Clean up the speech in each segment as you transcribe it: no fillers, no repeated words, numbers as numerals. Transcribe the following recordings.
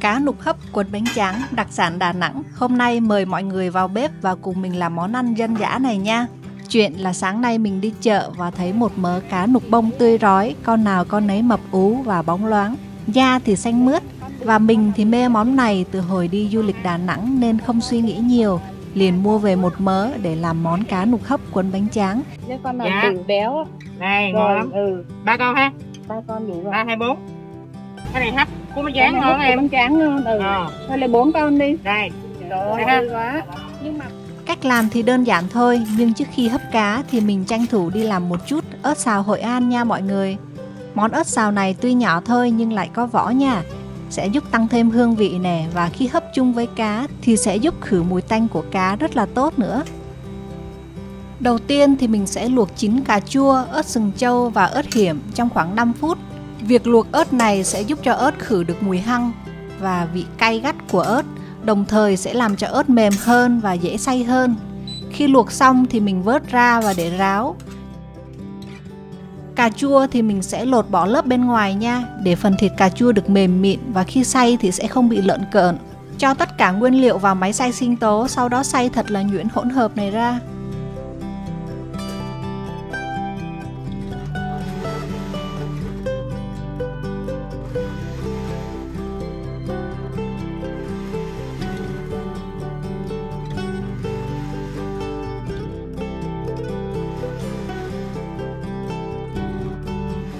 Cá nục hấp cuốn bánh tráng, đặc sản Đà Nẵng. Hôm nay mời mọi người vào bếp và cùng mình làm món ăn dân dã này nha. Chuyện là sáng nay mình đi chợ và thấy một mớ cá nục bông tươi rói, con nào con nấy mập ú và bóng loáng, da thì xanh mướt. Và mình thì mê món này từ hồi đi du lịch Đà Nẵng nên không suy nghĩ nhiều, liền mua về một mớ để làm món cá nục hấp cuốn bánh tráng. Nếu con nào đủ béo này ngon lắm. Ba con ha? Ba con đủ rồi. 3, 2, 4. Cái này hấp cuốn bánh tráng ngon em. Bánh tráng ngon. Thôi lấy 4 con đi. Đây. Rồi quá. Nhưng mà cách làm thì đơn giản thôi, nhưng trước khi hấp cá thì mình tranh thủ đi làm một chút ớt xào Hội An nha mọi người. Món ớt xào này tuy nhỏ thôi nhưng lại có vỏ nha, sẽ giúp tăng thêm hương vị nè, và khi hấp chung với cá thì sẽ giúp khử mùi tanh của cá rất là tốt nữa. Đầu tiên thì mình sẽ luộc chín cà chua, ớt sừng trâu và ớt hiểm trong khoảng 5 phút. Việc luộc ớt này sẽ giúp cho ớt khử được mùi hăng và vị cay gắt của ớt, đồng thời sẽ làm cho ớt mềm hơn và dễ xay hơn. Khi luộc xong thì mình vớt ra và để ráo. Cà chua thì mình sẽ lột bỏ lớp bên ngoài nha, để phần thịt cà chua được mềm mịn và khi xay thì sẽ không bị lợn cợn. Cho tất cả nguyên liệu vào máy xay sinh tố, sau đó xay thật là nhuyễn hỗn hợp này ra.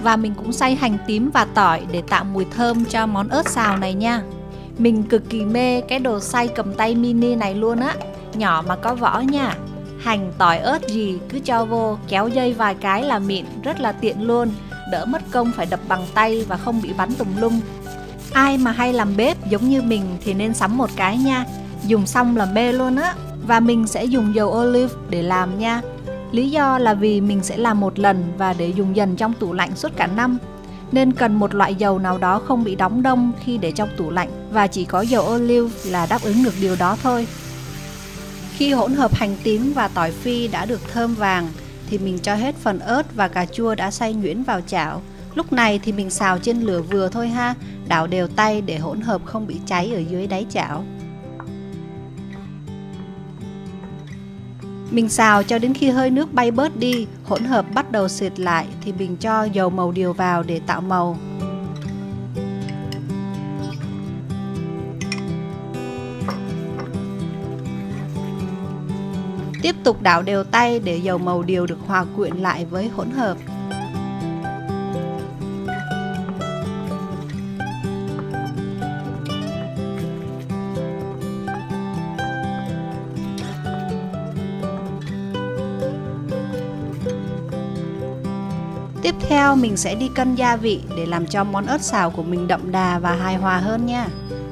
Và mình cũng xay hành tím và tỏi để tạo mùi thơm cho món ớt xào này nha. Mình cực kỳ mê cái đồ xay cầm tay mini này luôn á, nhỏ mà có vỏ nha. Hành, tỏi, ớt gì cứ cho vô, kéo dây vài cái là mịn, rất là tiện luôn, đỡ mất công phải đập bằng tay và không bị bắn tùm lum. Ai mà hay làm bếp giống như mình thì nên sắm một cái nha, dùng xong là mê luôn á. Và mình sẽ dùng dầu olive để làm nha. Lý do là vì mình sẽ làm một lần và để dùng dần trong tủ lạnh suốt cả năm, nên cần một loại dầu nào đó không bị đóng đông khi để trong tủ lạnh, và chỉ có dầu olive là đáp ứng được điều đó thôi. Khi hỗn hợp hành tím và tỏi phi đã được thơm vàng thì mình cho hết phần ớt và cà chua đã xay nhuyễn vào chảo. Lúc này thì mình xào trên lửa vừa thôi ha, đảo đều tay để hỗn hợp không bị cháy ở dưới đáy chảo. Mình xào cho đến khi hơi nước bay bớt đi, hỗn hợp bắt đầu sệt lại thì mình cho dầu màu điều vào để tạo màu. Tiếp tục đảo đều tay để dầu màu điều được hòa quyện lại với hỗn hợp. Tiếp theo mình sẽ đi cân gia vị để làm cho món ớt xào của mình đậm đà và hài hòa hơn nha.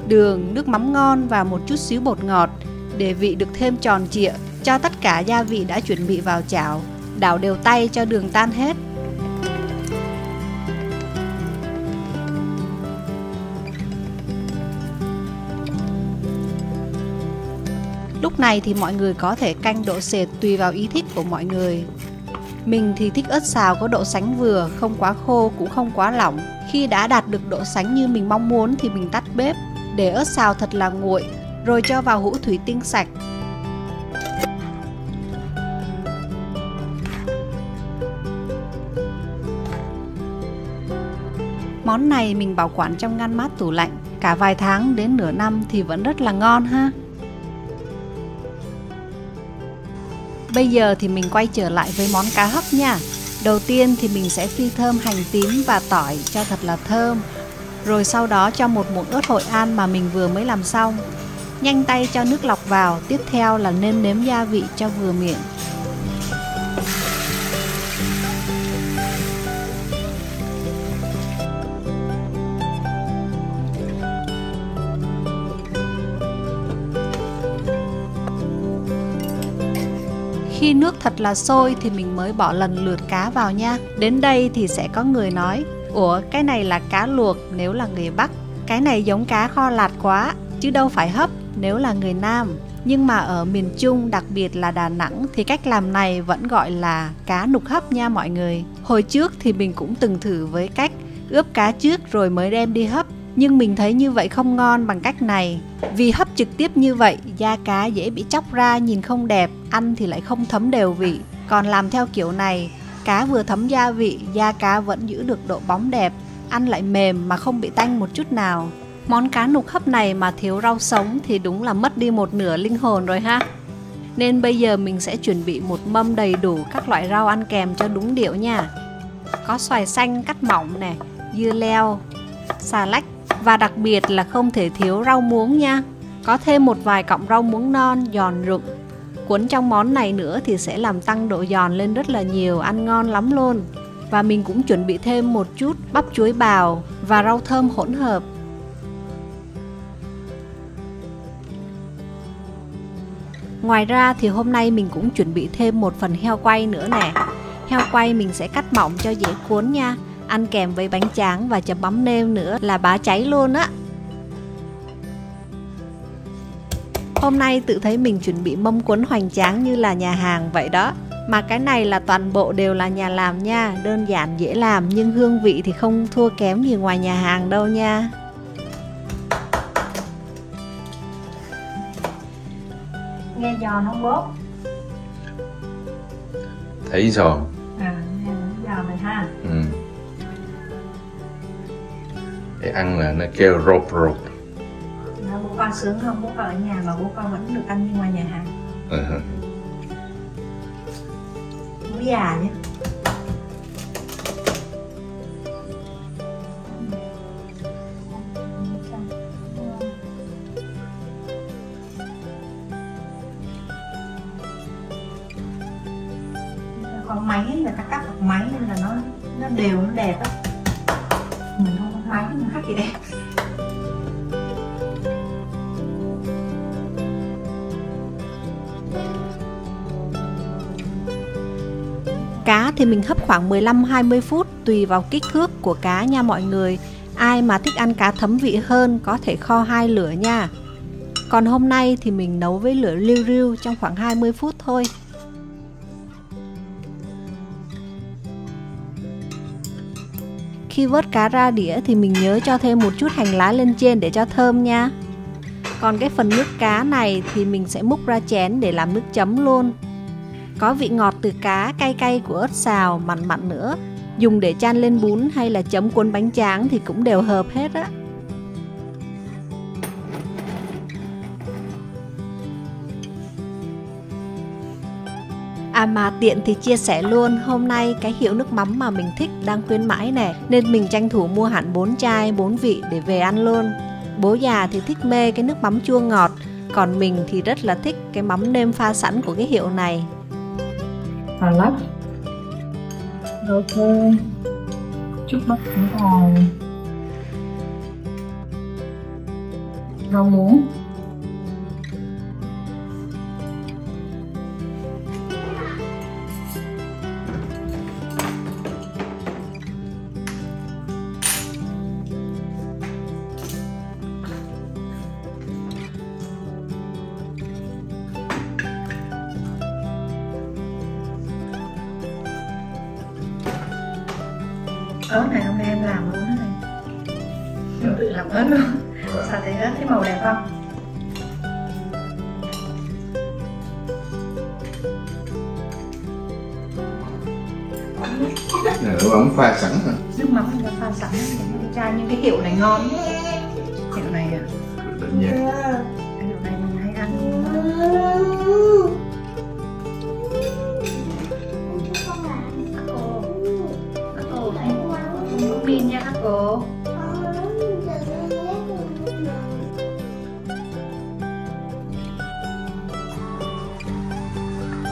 Đường, nước mắm ngon và một chút xíu bột ngọt để vị được thêm tròn trịa. Cho tất cả gia vị đã chuẩn bị vào chảo, đảo đều tay cho đường tan hết. Lúc này thì mọi người có thể canh độ sệt tùy vào ý thích của mọi người. Mình thì thích ớt xào có độ sánh vừa, không quá khô cũng không quá lỏng. Khi đã đạt được độ sánh như mình mong muốn thì mình tắt bếp, để ớt xào thật là nguội, rồi cho vào hũ thủy tinh sạch. Món này mình bảo quản trong ngăn mát tủ lạnh, cả vài tháng đến nửa năm thì vẫn rất là ngon ha. Bây giờ thì mình quay trở lại với món cá hấp nha. Đầu tiên thì mình sẽ phi thơm hành tím và tỏi cho thật là thơm. Rồi sau đó cho một muỗng ớt Hội An mà mình vừa mới làm xong. Nhanh tay cho nước lọc vào, tiếp theo là nêm nếm gia vị cho vừa miệng. Khi nước thật là sôi thì mình mới bỏ lần lượt cá vào nha. Đến đây thì sẽ có người nói: ủa, cái này là cá luộc nếu là người Bắc, cái này giống cá kho lạt quá, chứ đâu phải hấp nếu là người Nam. Nhưng mà ở miền Trung, đặc biệt là Đà Nẵng, thì cách làm này vẫn gọi là cá nục hấp nha mọi người. Hồi trước thì mình cũng từng thử với cách ướp cá trước rồi mới đem đi hấp, Nhưng mình thấy như vậy không ngon bằng cách này. Vì hấp trực tiếp như vậy, da cá dễ bị chóc ra, nhìn không đẹp, ăn thì lại không thấm đều vị. Còn làm theo kiểu này, cá vừa thấm gia vị, da cá vẫn giữ được độ bóng đẹp, ăn lại mềm mà không bị tanh một chút nào. Món cá nục hấp này mà thiếu rau sống thì đúng là mất đi một nửa linh hồn rồi ha. Nên bây giờ mình sẽ chuẩn bị một mâm đầy đủ các loại rau ăn kèm cho đúng điệu nha. Có xoài xanh cắt mỏng nè, dưa leo, xà lách và đặc biệt là không thể thiếu rau muống nha. Có thêm một vài cọng rau muống non giòn rụm. Cuốn trong món này nữa thì sẽ làm tăng độ giòn lên rất là nhiều, ăn ngon lắm luôn. Và mình cũng chuẩn bị thêm một chút bắp chuối bào và rau thơm hỗn hợp. Ngoài ra thì hôm nay mình cũng chuẩn bị thêm một phần heo quay nữa nè. Heo quay mình sẽ cắt mỏng cho dễ cuốn nha. Ăn kèm với bánh tráng và chấm mắm nêm nữa là bá cháy luôn á. Hôm nay tự thấy mình chuẩn bị mâm cuốn hoành tráng như là nhà hàng vậy đó. Mà cái này là toàn bộ đều là nhà làm nha. Đơn giản dễ làm nhưng hương vị thì không thua kém gì ngoài nhà hàng đâu nha. Nghe giòn không bố? Thấy giòn. Nghe giòn này ha. Để ăn là nó kêu rộp rộp. Bố con sướng không? Bố con ở nhà mà bố con vẫn được ăn như ngoài nhà hàng. Bố già nhé. Còn máy người ta cắt bằng máy nên là nó đều, nó đẹp á. Mình không có máy nó khác gì đẹp. Cá thì mình hấp khoảng 15-20 phút tùy vào kích thước của cá nha mọi người. Ai mà thích ăn cá thấm vị hơn có thể kho 2 lửa nha. Còn hôm nay thì mình nấu với lửa liu riu trong khoảng 20 phút thôi. Khi vớt cá ra đĩa thì mình nhớ cho thêm một chút hành lá lên trên để cho thơm nha. Còn cái phần nước cá này thì mình sẽ múc ra chén để làm nước chấm luôn. Có vị ngọt từ cá, cay cay của ớt xào, mặn mặn nữa. Dùng để chan lên bún hay là chấm cuốn bánh tráng thì cũng đều hợp hết á. À mà tiện thì chia sẻ luôn, hôm nay cái hiệu nước mắm mà mình thích đang khuyến mãi nè, nên mình tranh thủ mua hẳn 4 chai 4 vị để về ăn luôn. Bố già thì thích mê cái nước mắm chua ngọt, còn mình thì rất là thích cái mắm nêm pha sẵn của cái hiệu này. Ngon lắm. Ok. Chút bắp cũng còn rau muống. Ớt này hôm nay em làm luôn đó này. Em tự làm ớt luôn. Sao thấy ớt thấy màu đẹp không? Nước mắm pha sẵn hả? Nước mắm mình đã pha sẵn cái chai, nhưng cái hiệu này ngon. Hiệu này à? Định nha. Cái hiệu này mình hay ăn. Pin nha các cô.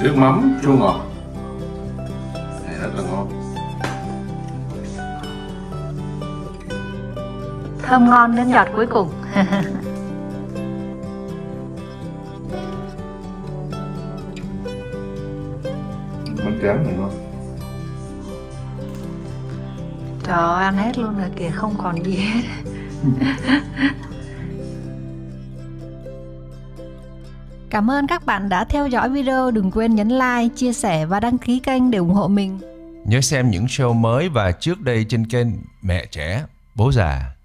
Nước mắm chua ngọt này rất là ngon. Thơm ngon đến giọt cuối cùng. Bánh tráng này ngon. Trời ơi, ăn hết luôn rồi kìa, không còn gì hết. Cảm ơn các bạn đã theo dõi video. Đừng quên nhấn like, chia sẻ và đăng ký kênh để ủng hộ mình. Nhớ xem những show mới và trước đây trên kênh Mẹ Trẻ, Bố Già.